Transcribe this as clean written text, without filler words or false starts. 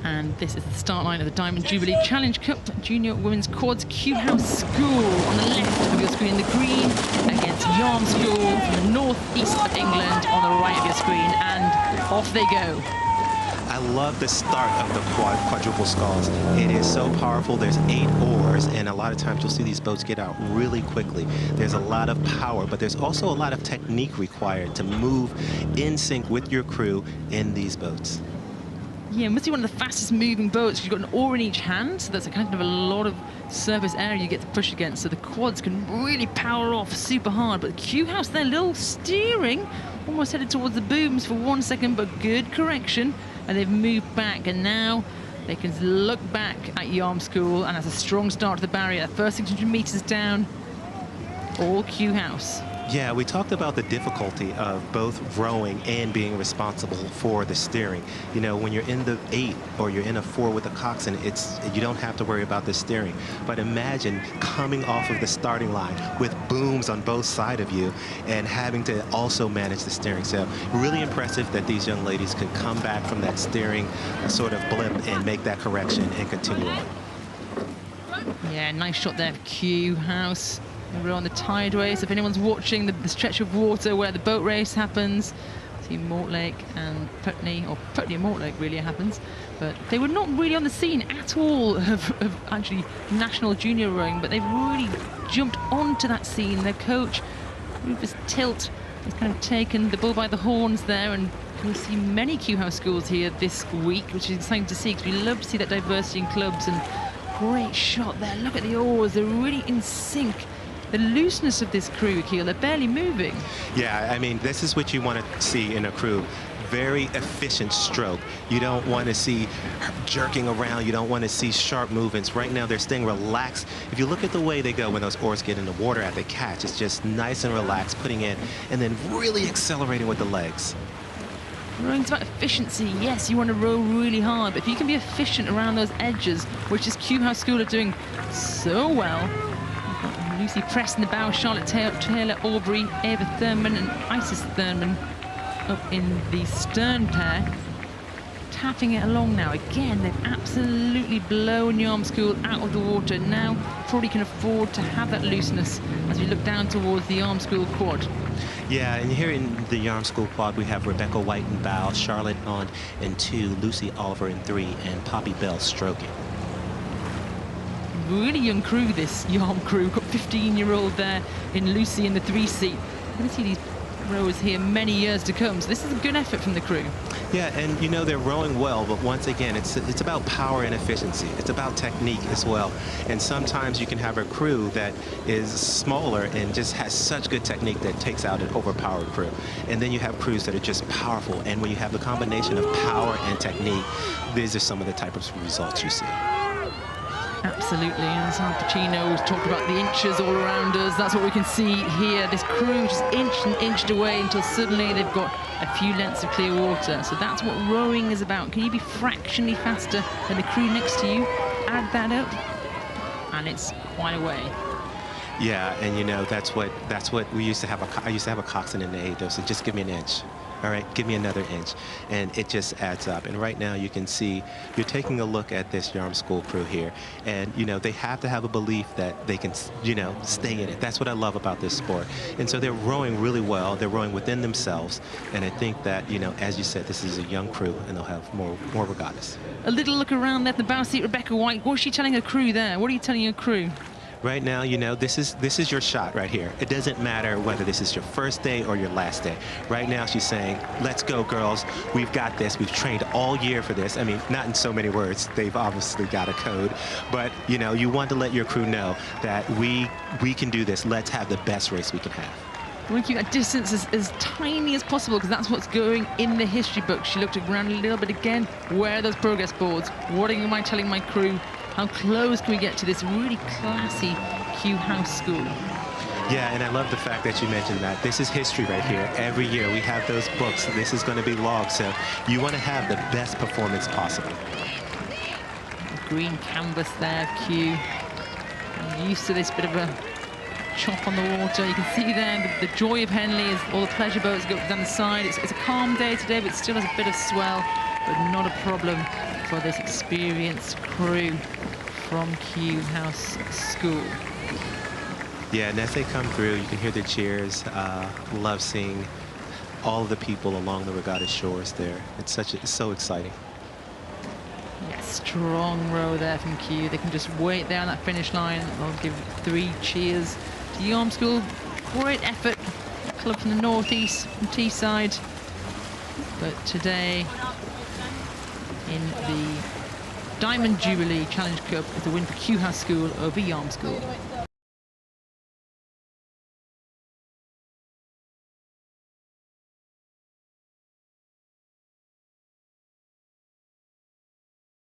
And this is the start line of the Diamond Jubilee Challenge Cup Junior Women's Quads Kew House School. On the left of your screen, the green against Yarm School from the northeast of England on the right of your screen, and off they go. I love the start of the quadruple sculls. It is so powerful. There's 8 oars, and a lot of times you'll see these boats get out really quickly. There's a lot of power, but there's also a lot of technique required to move in sync with your crew in these boats. Yeah, it must be one of the fastest moving boats. You've got an oar in each hand, so that's a kind of a lot of surface area you get to push against, so the quads can really power off super hard. But the Kew House, their little steering, almost headed towards the booms for 1 second, but good correction, and they've moved back, and now they can look back at Yarm School, and that's a strong start to the barrier. First 600 meters down, all Kew House. Yeah, we talked about the difficulty of both rowing and being responsible for the steering. You know, when you're in the 8 or you're in a 4 with a coxswain, you don't have to worry about the steering. But imagine coming off of the starting line with booms on both sides of you and having to also manage the steering. So really impressive that these young ladies could come back from that steering sort of blip and make that correction and continue on. Yeah, nice shot there for Kew House. We're on the tideway, so if anyone's watching the stretch of water where the boat race happens, see Mortlake and Putney, or Putney and Mortlake really happens, but they were not really on the scene at all of actually national junior rowing, but they've really jumped onto that scene. Their coach, Rufus Tilt, has kind of taken the bull by the horns there, and we'll see many Kew House schools here this week, which is exciting to see, because we love to see that diversity in clubs. And great shot there, look at the oars, they're really in sync. The looseness of this crew, Keel, they're barely moving. Yeah, I mean, this is what you want to see in a crew. Very efficient stroke. You don't want to see jerking around. You don't want to see sharp movements. Right now, they're staying relaxed. If you look at the way they go when those oars get in the water at the catch, it's just nice and relaxed, putting in, and then really accelerating with the legs. Rowing's about efficiency. Yes, you want to row really hard, but if you can be efficient around those edges, which is Kew House School are doing so well. Lucy Press in the bow, Charlotte Taylor Aubrey, Ava Thurman and Isis Thurman up in the stern pair, tapping it along now. Again, they've absolutely blown Yarm School out of the water. Now probably can afford to have that looseness as we look down towards the Yarm School quad. Yeah, and here in the Yarm School quad, we have Rebecca White in bow, Charlotte on in 2, Lucy Oliver in 3, and Poppy Bell stroking. Really young crew, this Yarm crew. Got 15-year-old there in Lucy in the 3 seat. We're going to see these rowers here many years to come, so this is a good effort from the crew. Yeah, and you know, they're rowing well, but once again, it's about power and efficiency. It's about technique as well. And sometimes you can have a crew that is smaller and just has such good technique that takes out an overpowered crew. And then you have crews that are just powerful, and when you have the combination of power and technique, these are some of the type of results you see. Absolutely, and San Pacino talked about the inches all around us. That's what we can see here. This crew just inched and inched away until suddenly they've got a few lengths of clear water. So that's what rowing is about. Can you be fractionally faster than the crew next to you? Add that up, and it's quite a way. Yeah, and you know, that's what we used to have. I used to have a coxswain in the 8, though, so just give me an inch. All right, give me another inch, and it just adds up. And right now you can see, you're taking a look at this Yarm School crew here, and you know, they have to have a belief that they can, you know, stay in it. That's what I love about this sport. And so they're rowing really well. They're rowing within themselves, and I think that, you know, as you said, this is a young crew, and they'll have more regattas. A little look around there at the bow seat, Rebecca White. What's she telling her crew there? What are you telling your crew? Right now, you know, this is your shot right here. It doesn't matter whether this is your first day or your last day. Right now, she's saying, let's go, girls. We've got this. We've trained all year for this. I mean, not in so many words. They've obviously got a code. But, you know, you want to let your crew know that we can do this. Let's have the best race we can have. We want to keep that distance as tiny as possible, because that's what's going in the history book. She looked around a little bit again. Where are those progress boards? What am I telling my crew? How close can we get to this really classy Kew House School? Yeah, and I love the fact that you mentioned that. This is history right here. Every year we have those books. This is going to be logged, so you want to have the best performance possible. Green canvas there, Kew. I'm used to this bit of a chop on the water. You can see there the joy of Henley is all the pleasure boats go down the side. It's a calm day today, but it still has a bit of swell, but not a problem for this experienced crew from Kew House School. Yeah, and as they come through, you can hear the cheers. Love seeing all of the people along the regatta shores there. It's so exciting. Yeah, strong row there from Kew. They can just wait there on that finish line. They'll give 3 cheers to Yarm School. Great effort, club from the northeast, from Teesside. But today, in the Diamond Jubilee Challenge Cup, it's a win for Kew House School over Yarm School.